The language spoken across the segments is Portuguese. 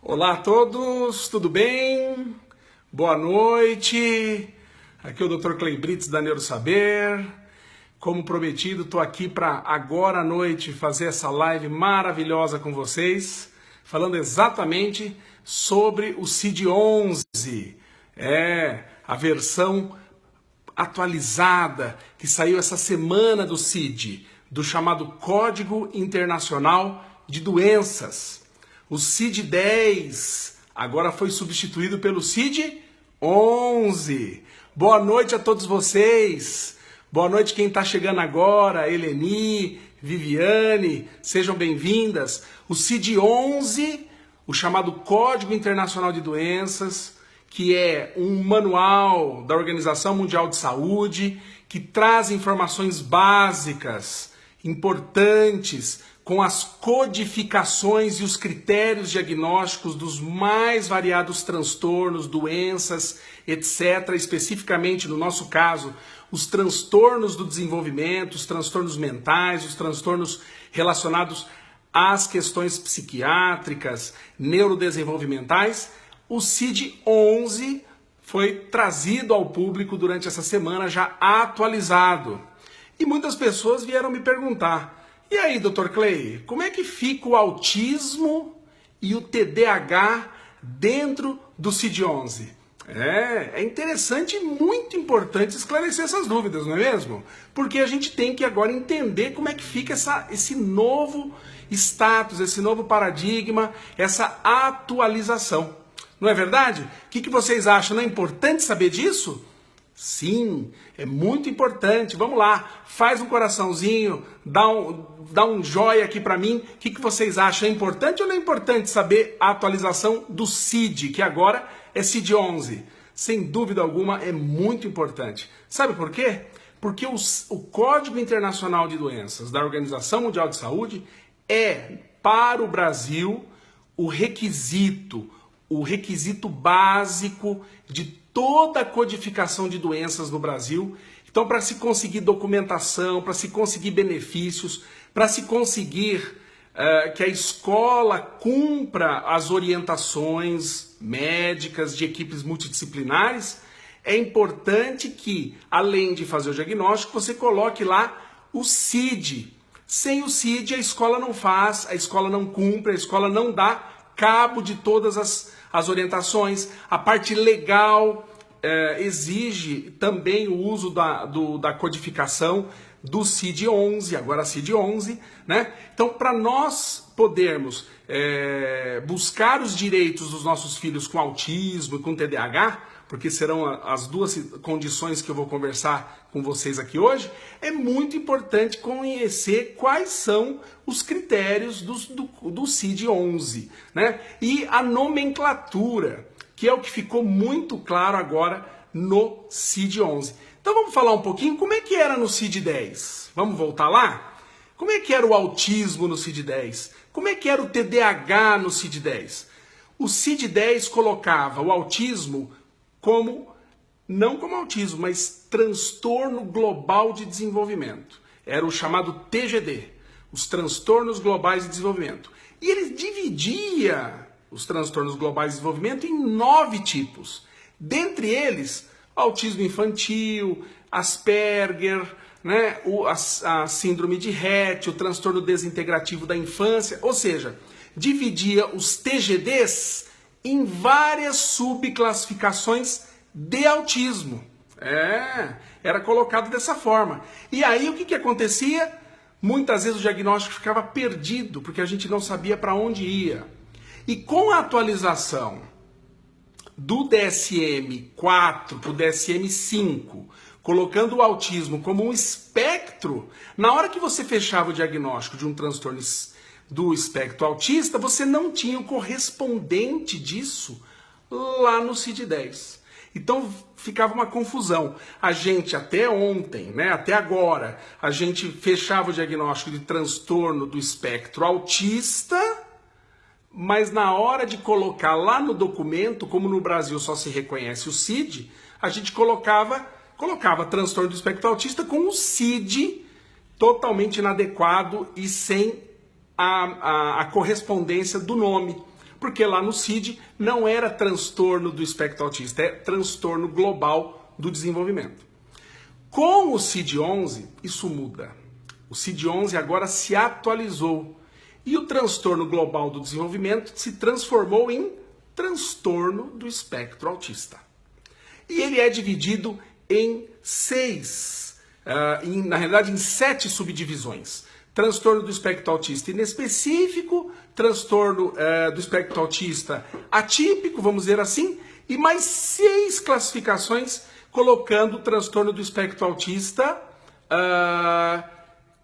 Olá a todos, tudo bem? Boa noite. Aqui é o Dr. Clay Brits da Neurosaber. Como prometido, estou aqui para agora à noite fazer essa live maravilhosa com vocês, falando exatamente sobre o CID-11. A versão atualizada que saiu essa semana do CID, do chamado Código Internacional de Doenças. O CID-10 agora foi substituído pelo CID-11. Boa noite a todos vocês. Boa noite quem está chegando agora, Eleni, Viviane, sejam bem-vindas. O CID-11, o chamado Código Internacional de Doenças, que é um manual da Organização Mundial de Saúde, que traz informações básicas, importantes, com as codificações e os critérios diagnósticos dos mais variados transtornos, doenças, etc. Especificamente, no nosso caso, os transtornos do desenvolvimento, os transtornos mentais, os transtornos relacionados às questões psiquiátricas, neurodesenvolvimentais. O CID-11 foi trazido ao público durante essa semana, já atualizado. E muitas pessoas vieram me perguntar: e aí, Dr. Clay, como é que fica o autismo e o TDAH dentro do CID-11? É interessante e muito importante esclarecer essas dúvidas, não é mesmo? Porque a gente tem que agora entender como é que fica esse novo status, esse novo paradigma, essa atualização. Não é verdade? O que vocês acham? Não é importante saber disso? Sim, é muito importante. Vamos lá, faz um coraçãozinho, dá um joia aqui para mim. O que vocês acham? É importante ou não é importante saber a atualização do CID, que agora é CID-11? Sem dúvida alguma, é muito importante. Sabe por quê? Porque o Código Internacional de Doenças da Organização Mundial de Saúde é, para o Brasil, o requisito básico de toda a codificação de doenças no Brasil. Então, para se conseguir documentação, para se conseguir benefícios, para se conseguir que a escola cumpra as orientações médicas de equipes multidisciplinares, é importante que, além de fazer o diagnóstico, você coloque lá o CID. Sem o CID, a escola não faz, a escola não cumpre, a escola não dá cabo de todas as orientações. A parte legal exige também o uso da codificação do CID-11, agora CID-11, né? Então, para nós podermos buscar os direitos dos nossos filhos com autismo e com TDAH, porque serão as duas condições que eu vou conversar com vocês aqui hoje, é muito importante conhecer quais são os critérios do CID-11, né? E a nomenclatura, que é o que ficou muito claro agora no CID-11. Então vamos falar um pouquinho como é que era no CID-10. Vamos voltar lá? Como é que era o autismo no CID-10? Como é que era o TDAH no CID-10? O CID-10 colocava o autismo não como autismo, mas transtorno global de desenvolvimento. Era o chamado TGD, os transtornos globais de desenvolvimento. E ele dividia os transtornos globais de desenvolvimento em 9 tipos. Dentre eles, autismo infantil, Asperger, né, a síndrome de Rett, o transtorno desintegrativo da infância, ou seja, dividia os TGDs em várias subclassificações de autismo. Era colocado dessa forma. E aí o que acontecia? Muitas vezes o diagnóstico ficava perdido, porque a gente não sabia para onde ia. E com a atualização do DSM-4 para o DSM-5, colocando o autismo como um espectro, na hora que você fechava o diagnóstico de um transtorno do espectro autista, você não tinha o correspondente disso lá no CID-10. Então ficava uma confusão. A gente até ontem, né, até agora, a gente fechava o diagnóstico de transtorno do espectro autista, mas na hora de colocar lá no documento, como no Brasil só se reconhece o CID, a gente colocava transtorno do espectro autista com o CID totalmente inadequado e sem a correspondência do nome. porque lá no CID não era transtorno do espectro autista, é transtorno global do desenvolvimento. Com o CID-11, isso muda. O CID-11 agora se atualizou e o transtorno global do desenvolvimento se transformou em transtorno do espectro autista. E ele é dividido em na realidade em 7 subdivisões. Transtorno do espectro autista inespecífico, transtorno do espectro autista atípico, vamos dizer assim, e mais 6 classificações colocando o transtorno do espectro autista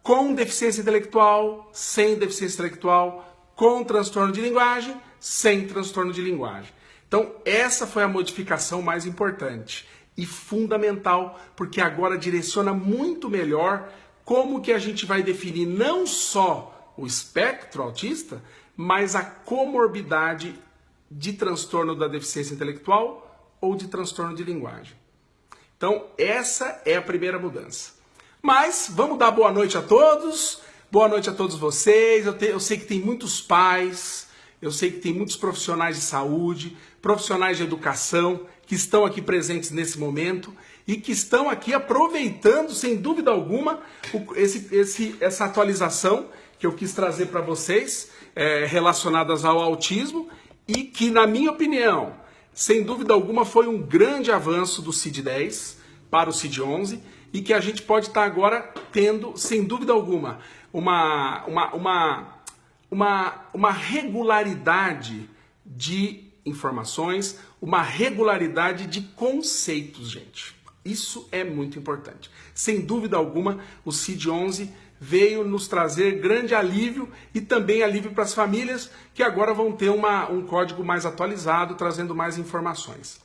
com deficiência intelectual, sem deficiência intelectual, com transtorno de linguagem, sem transtorno de linguagem. Então, essa foi a modificação mais importante e fundamental, porque agora direciona muito melhor como que a gente vai definir não só o espectro autista, mas a comorbidade de transtorno da deficiência intelectual ou de transtorno de linguagem. Então, essa é a primeira mudança. Mas, vamos dar boa noite a todos vocês. Eu sei que tem muitos pais, eu sei que tem muitos profissionais de saúde, profissionais de educação, que estão aqui presentes nesse momento e que estão aqui aproveitando, sem dúvida alguma, essa atualização que eu quis trazer para vocês, relacionadas ao autismo, e que, na minha opinião, sem dúvida alguma, foi um grande avanço do CID-10 para o CID-11 e que a gente pode estar agora tendo, sem dúvida alguma, uma regularidade de informações, uma regularidade de conceitos, gente. Isso é muito importante. Sem dúvida alguma, o CID-11 veio nos trazer grande alívio e também alívio para as famílias que agora vão ter um código mais atualizado, trazendo mais informações.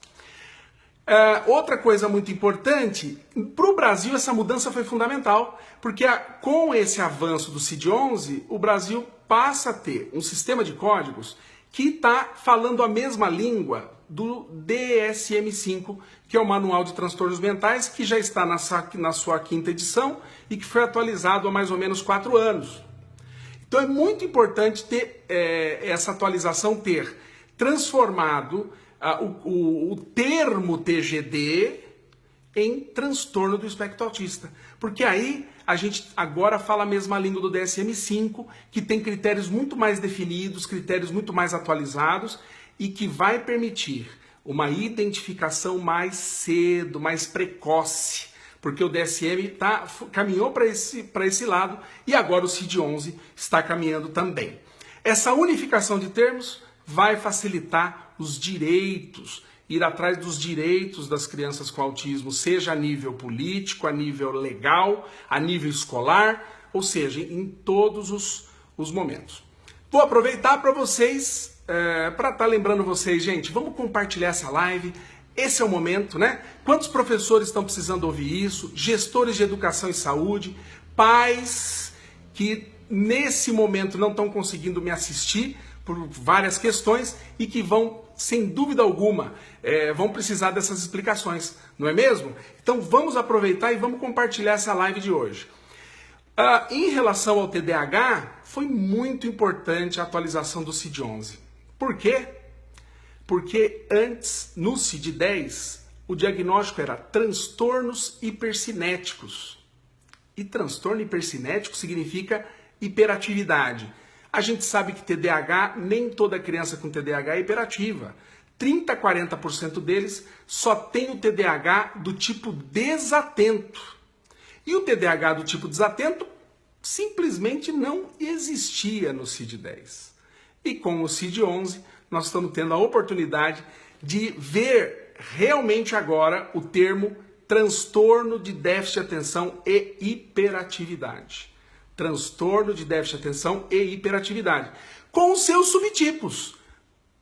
Outra coisa muito importante, para o Brasil essa mudança foi fundamental, porque com esse avanço do CID-11, o Brasil passa a ter um sistema de códigos que está falando a mesma língua do DSM-5, que é o Manual de Transtornos Mentais, que já está na sua 5ª edição e que foi atualizado há mais ou menos 4 anos. Então é muito importante ter essa atualização, ter transformado o termo TGD em transtorno do espectro autista. Porque aí a gente agora fala a mesma língua do DSM-5, que tem critérios muito mais definidos, critérios muito mais atualizados e que vai permitir uma identificação mais cedo, mais precoce, porque o DSM caminhou para esse lado e agora o CID-11 está caminhando também. Essa unificação de termos vai facilitar os direitos, ir atrás dos direitos das crianças com autismo, seja a nível político, a nível legal, a nível escolar, ou seja, em todos os momentos. Vou aproveitar para vocês, para estar lembrando vocês, gente, vamos compartilhar essa live. Esse é o momento, né? Quantos professores estão precisando ouvir isso? Gestores de educação e saúde, pais que nesse momento não estão conseguindo me assistir por várias questões e que vão, sem dúvida alguma, vão precisar dessas explicações, não é mesmo? Então vamos aproveitar e vamos compartilhar essa live de hoje. Em relação ao TDAH, foi muito importante a atualização do CID-11. Por quê? Porque antes, no CID-10, o diagnóstico era transtornos hipercinéticos. E transtorno hipercinético significa hiperatividade. A gente sabe que TDAH, nem toda criança com TDAH é hiperativa. 30% a 40% deles só tem o TDAH do tipo desatento. E o TDAH do tipo desatento simplesmente não existia no CID-10. E com o CID-11, nós estamos tendo a oportunidade de ver realmente agora o termo transtorno de déficit de atenção e hiperatividade. Transtorno de déficit de atenção e hiperatividade, com os seus subtipos.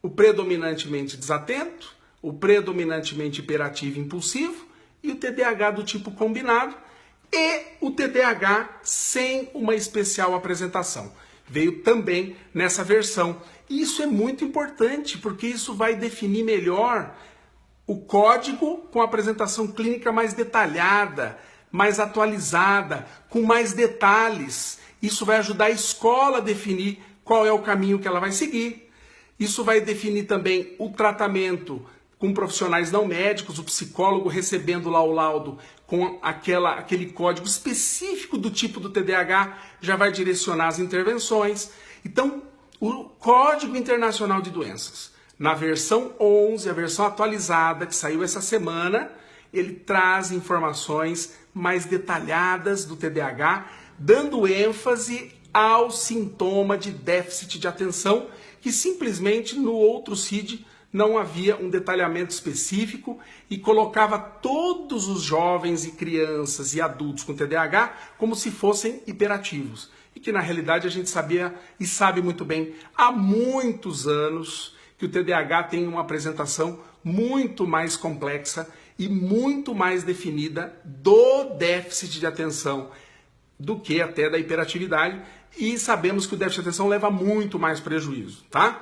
O predominantemente desatento, o predominantemente hiperativo e impulsivo, e o TDAH do tipo combinado, e o TDAH sem uma especial apresentação. Veio também nessa versão. E isso é muito importante, porque isso vai definir melhor o código com a apresentação clínica mais detalhada, mais atualizada, com mais detalhes. Isso vai ajudar a escola a definir qual é o caminho que ela vai seguir. Isso vai definir também o tratamento com profissionais não médicos, o psicólogo recebendo lá o laudo com aquele código específico do tipo do TDAH, já vai direcionar as intervenções. Então, o Código Internacional de Doenças, na versão 11, a versão atualizada, que saiu essa semana, ele traz informações mais detalhadas do TDAH, dando ênfase ao sintoma de déficit de atenção, que simplesmente no outro CID não havia um detalhamento específico e colocava todos os jovens e crianças e adultos com TDAH como se fossem hiperativos. E que na realidade a gente sabia e sabe muito bem há muitos anos que o TDAH tem uma apresentação muito mais complexa e muito mais definida do déficit de atenção do que até da hiperatividade, e sabemos que o déficit de atenção leva muito mais prejuízo, tá?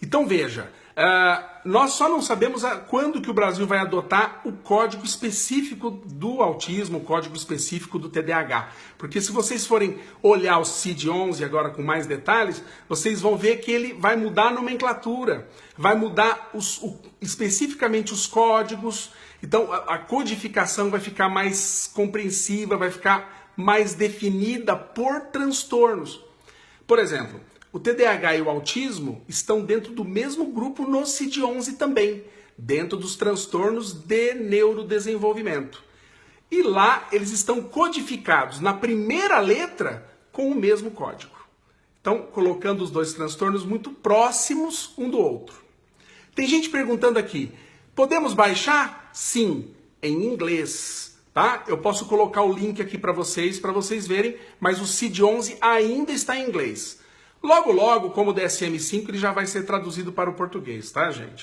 Então veja, nós só não sabemos quando que o Brasil vai adotar o código específico do autismo, o código específico do TDAH. Porque se vocês forem olhar o CID-11 agora com mais detalhes, vocês vão ver que ele vai mudar a nomenclatura, vai mudar especificamente os códigos. Então a codificação vai ficar mais compreensiva, vai ficar mais definida por transtornos. Por exemplo, o TDAH e o autismo estão dentro do mesmo grupo no CID-11 também, dentro dos transtornos de neurodesenvolvimento. E lá eles estão codificados na primeira letra com o mesmo código. Então, colocando os dois transtornos muito próximos um do outro. Tem gente perguntando aqui, podemos baixar? Sim, em inglês. Tá? Eu posso colocar o link aqui para vocês verem, mas o CID-11 ainda está em inglês. Logo, logo, como o DSM-5, ele já vai ser traduzido para o português, tá, gente?